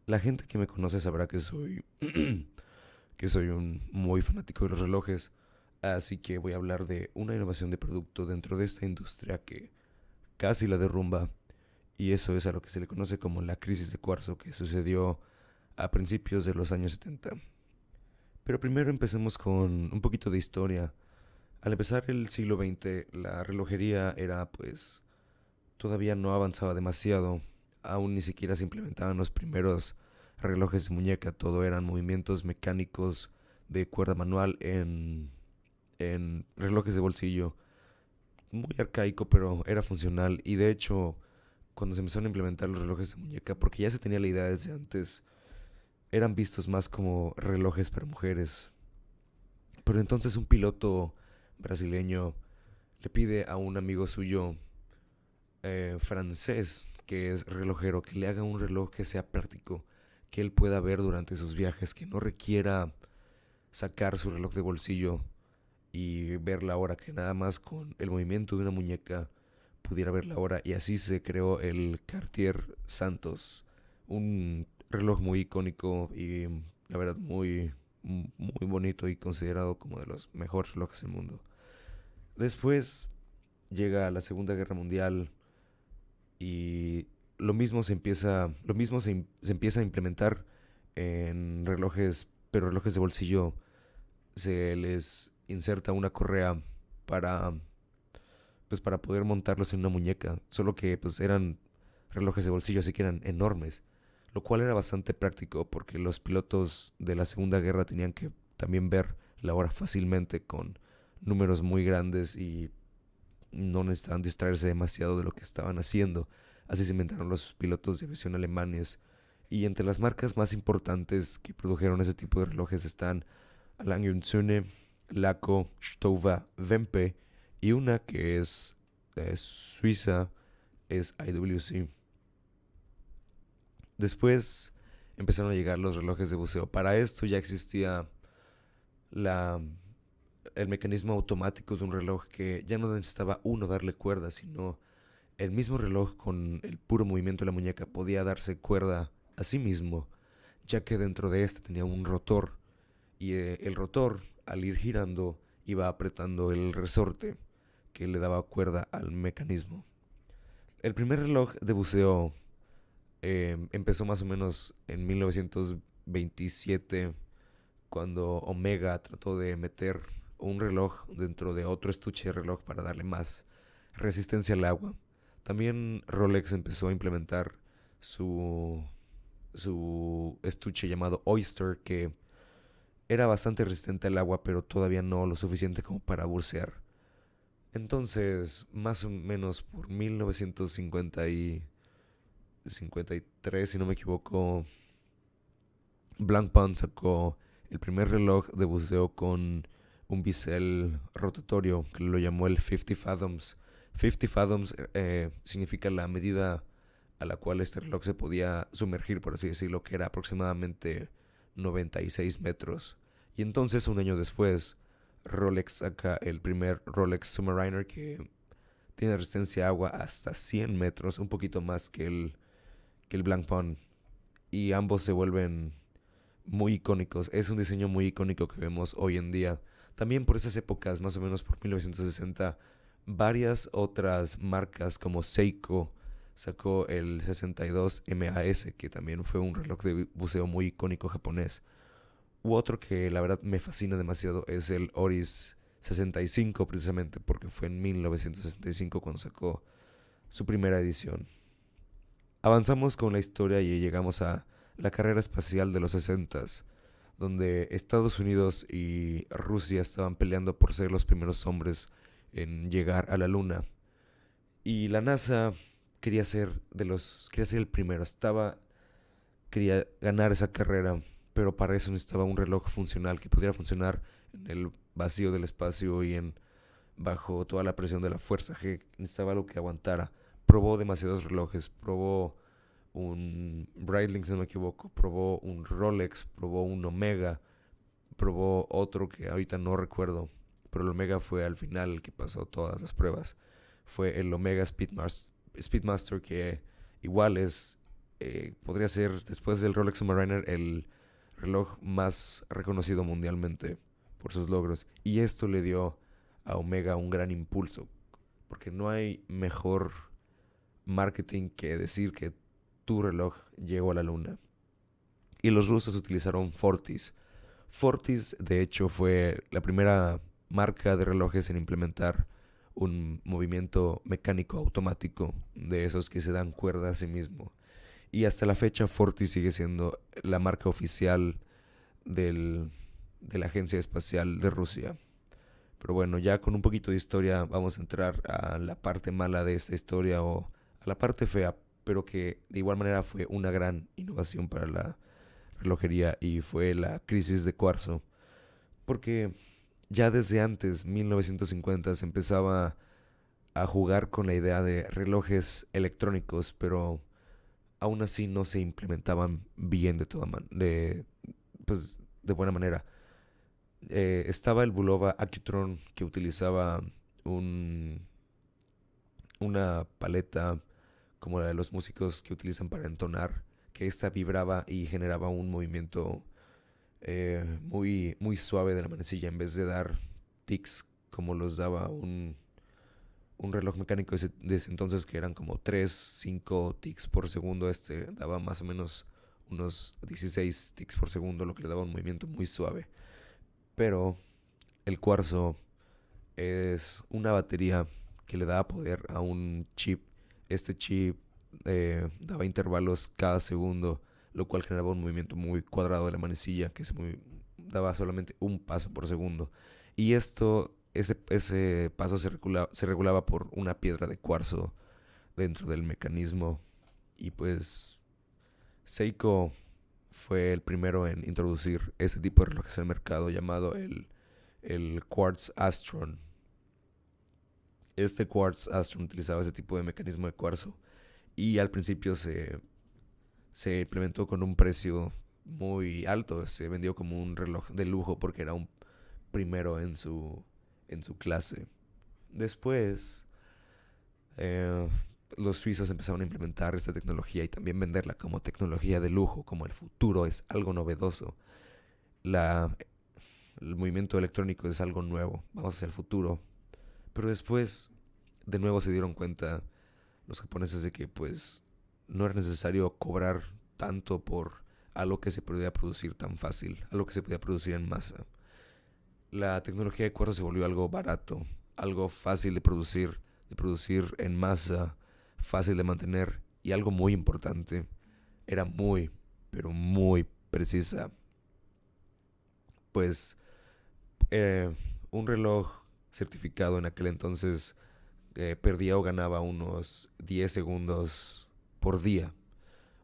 La gente que me conoce sabrá que soy que soy un muy fanático de los relojes, así que voy a hablar de una innovación de producto dentro de esta industria que casi la derrumba, y eso es a lo que se le conoce como la crisis de cuarzo que sucedió a principios de los años 70. Pero primero empecemos con un poquito de historia. Al empezar el siglo XX, la relojería era pues todavía no avanzaba demasiado, aún ni siquiera se implementaban los primeros relojes de muñeca, todo eran movimientos mecánicos de cuerda manual en relojes de bolsillo. Muy arcaico, pero era funcional. Y de hecho, cuando se empezaron a implementar los relojes de muñeca, porque ya se tenía la idea desde antes, eran vistos más como relojes para mujeres. Pero entonces un piloto brasileño le pide a un amigo suyo francés, que es relojero, que le haga un reloj que sea práctico, que él pueda ver durante sus viajes, que no requiera sacar su reloj de bolsillo y ver la hora, que nada más con el movimiento de una muñeca pudiera ver la hora. Y así se creó el Cartier Santos, un reloj muy icónico y la verdad muy bonito y considerado como de los mejores relojes del mundo. Después llega la Segunda Guerra Mundial y lo mismo se empieza a implementar en relojes, pero relojes de bolsillo se les inserta una correa para para poder montarlos en una muñeca, solo que pues eran relojes de bolsillo, así que eran enormes, lo cual era bastante práctico porque los pilotos de la Segunda Guerra tenían que también ver la hora fácilmente con números muy grandes y no necesitaban distraerse demasiado de lo que estaban haciendo. Así se inventaron los pilotos de aviación alemanes. Y entre las marcas más importantes que produjeron ese tipo de relojes están Lange Söhne, Laco, Stova, Vempe y una que es suiza, es IWC. Después empezaron a llegar los relojes de buceo. Para esto ya existía la, el mecanismo automático de un reloj que ya no necesitaba uno darle cuerda, sino el mismo reloj con el puro movimiento de la muñeca podía darse cuerda a sí mismo, ya que dentro de este tenía un rotor y el rotor al ir girando iba apretando el resorte que le daba cuerda al mecanismo. El primer reloj de buceo empezó más o menos en 1927 cuando Omega trató de meter un reloj dentro de otro estuche de reloj para darle más resistencia al agua. También Rolex empezó a implementar su, su estuche llamado Oyster, que era bastante resistente al agua, pero todavía no lo suficiente como para bucear. Entonces, más o menos por 1953, si no me equivoco, Blancpain sacó el primer reloj de buceo con un bisel rotatorio que lo llamó el 50 Fathoms. 50 Fathoms significa la medida a la cual este reloj se podía sumergir, por así decirlo, que era aproximadamente 96 metros. Y entonces, un año después, Rolex saca el primer Rolex Submariner que tiene resistencia a agua hasta 100 metros, un poquito más que el Blancpain. Y ambos se vuelven muy icónicos. Es un diseño muy icónico que vemos hoy en día. También por esas épocas, más o menos por 1960, varias otras marcas como Seiko sacó el 62 MAS, que también fue un reloj de buceo muy icónico japonés. U otro que la verdad me fascina demasiado es el Oris 65, precisamente porque fue en 1965 cuando sacó su primera edición. Avanzamos con la historia y llegamos a la carrera espacial de los 60, donde Estados Unidos y Rusia estaban peleando por ser los primeros hombres en llegar a la Luna. Y la NASA quería ser el primero, quería ganar esa carrera, pero para eso necesitaba un reloj funcional que pudiera funcionar en el vacío del espacio y bajo toda la presión de la fuerza G. Necesitaba algo que aguantara. Probó demasiados relojes, probó un Breitling, si no me equivoco, probó un Rolex, probó un Omega, probó otro que ahorita no recuerdo, pero el Omega fue al final el que pasó todas las pruebas. Fue el Omega Speedmaster, que igual es podría ser, después del Rolex Submariner, el reloj más reconocido mundialmente por sus logros. Y esto le dio a Omega un gran impulso, porque no hay mejor marketing que decir que tu reloj llegó a la luna. Y los rusos utilizaron Fortis. Fortis, de hecho, fue la primera marca de relojes en implementar un movimiento mecánico automático de esos que se dan cuerda a sí mismo. Y hasta la fecha Fortis sigue siendo la marca oficial de la Agencia Espacial de Rusia. Pero bueno, ya con un poquito de historia vamos a entrar a la parte mala de esta historia o a la parte fea, pero que de igual manera fue una gran innovación para la relojería y fue la crisis de cuarzo. Porque ya desde antes, 1950, se empezaba a jugar con la idea de relojes electrónicos, pero aún así no se implementaban bien pues, de buena manera. Estaba el Bulova Accutron que utilizaba un, una paleta como la de los músicos que utilizan para entonar, que esta vibraba y generaba un movimiento muy suave de la manecilla en vez de dar tics como los daba un reloj mecánico de ese entonces que eran como 3 5 tics por segundo. Este daba más o menos unos 16 tics por segundo, lo que le daba un movimiento muy suave. Pero el cuarzo es una batería que le daba poder a un chip. Este chip daba intervalos cada segundo, lo cual generaba un movimiento muy cuadrado de la manecilla que daba solamente un paso por segundo. Y ese paso se regulaba por una piedra de cuarzo dentro del mecanismo. Y pues Seiko fue el primero en introducir ese tipo de relojes al mercado llamado el Quartz Astron. Este Quartz Astron utilizaba ese tipo de mecanismo de cuarzo y al principio se implementó con un precio muy alto. Se vendió como un reloj de lujo porque era un primero en su clase. Después, eh, los suizos empezaron a implementar esta tecnología y también venderla como tecnología de lujo, como el futuro es algo novedoso. La, el movimiento electrónico es algo nuevo, vamos hacia el futuro. Pero después, de nuevo se dieron cuenta los japoneses de que pues no era necesario cobrar tanto por algo que se podía producir tan fácil, algo que se podía producir en masa. La tecnología de cuarzo se volvió algo barato, algo fácil de producir en masa, fácil de mantener y algo muy importante, era muy, pero muy precisa. Pues eh, un reloj certificado en aquel entonces perdía o ganaba unos 10 segundos por día.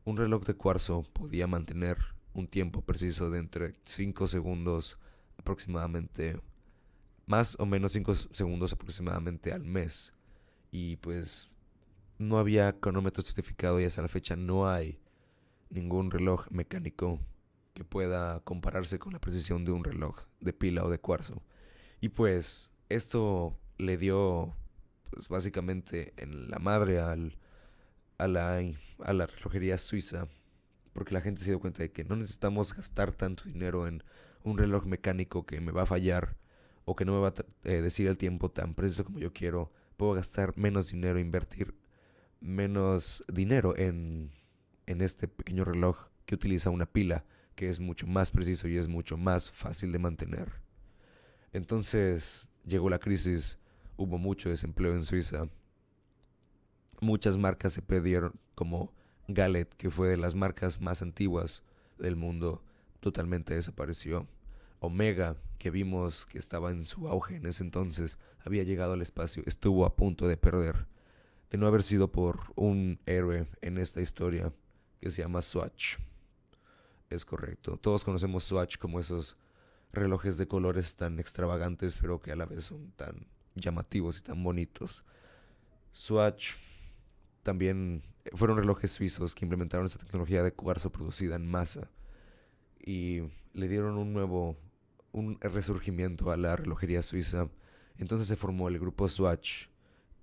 Un reloj de cuarzo podía mantener un tiempo preciso de entre 5 segundos aproximadamente, más o menos 5 segundos aproximadamente al mes. Y pues no había cronómetro certificado y hasta la fecha no hay ningún reloj mecánico que pueda compararse con la precisión de un reloj de pila o de cuarzo. Y pues esto le dio pues básicamente en la madre a, la, a la relojería suiza, porque la gente se dio cuenta de que no necesitamos gastar tanto dinero en un reloj mecánico que me va a fallar o que no me va a decir el tiempo tan preciso como yo quiero. Puedo gastar menos dinero, invertir menos dinero en este pequeño reloj que utiliza una pila que es mucho más preciso y es mucho más fácil de mantener. Entonces llegó la crisis, hubo mucho desempleo en Suiza, muchas marcas se perdieron, como Gallet, que fue de las marcas más antiguas del mundo, totalmente desapareció. Omega, que vimos que estaba en su auge en ese entonces, había llegado al espacio, estuvo a punto de perder, de no haber sido por un héroe en esta historia que se llama Swatch. Es correcto, todos conocemos Swatch como esos relojes de colores tan extravagantes pero que a la vez son tan llamativos y tan bonitos. Swatch también fueron relojes suizos que implementaron esta tecnología de cuarzo producida en masa y le dieron un resurgimiento a la relojería suiza. Entonces se formó el grupo Swatch,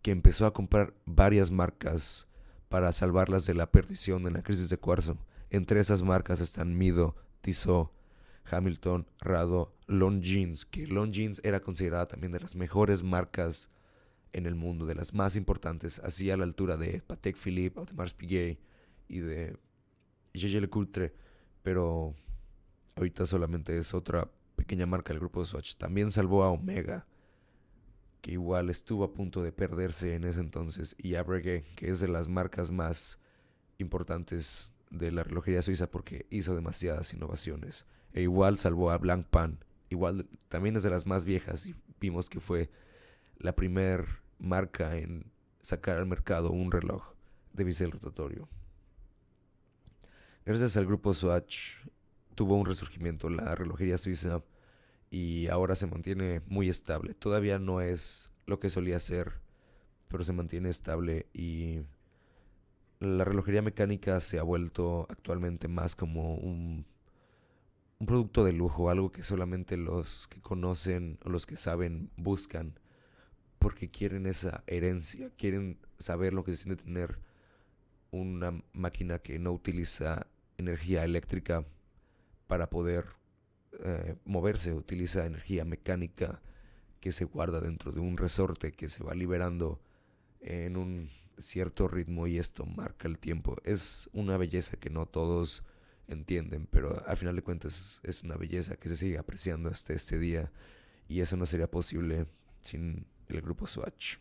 que empezó a comprar varias marcas para salvarlas de la perdición en la crisis de cuarzo. Entre esas marcas están Mido, Tissot, Hamilton, Rado, Longines, que Longines era considerada también de las mejores marcas en el mundo, de las más importantes, así a la altura de Patek Philippe, Audemars Piguet y de Jaeger-LeCoultre, pero ahorita solamente es otra pequeña marca del grupo Swatch. También salvó a Omega, que igual estuvo a punto de perderse en ese entonces, y a Breguet, que es de las marcas más importantes de la relojería suiza porque hizo demasiadas innovaciones. E igual salvó a Blancpain, igual también es de las más viejas y vimos que fue la primer marca en sacar al mercado un reloj de bisel rotatorio. Gracias al grupo Swatch tuvo un resurgimiento la relojería suiza y ahora se mantiene muy estable. Todavía no es lo que solía ser, pero se mantiene estable y la relojería mecánica se ha vuelto actualmente más como un producto de lujo, algo que solamente los que conocen o los que saben buscan porque quieren esa herencia, quieren saber lo que se siente tener una máquina que no utiliza energía eléctrica para poder moverse, utiliza energía mecánica que se guarda dentro de un resorte que se va liberando en un cierto ritmo y esto marca el tiempo. Es una belleza que no todos entienden, pero al final de cuentas es una belleza que se sigue apreciando hasta este día y eso no sería posible sin el grupo Swatch.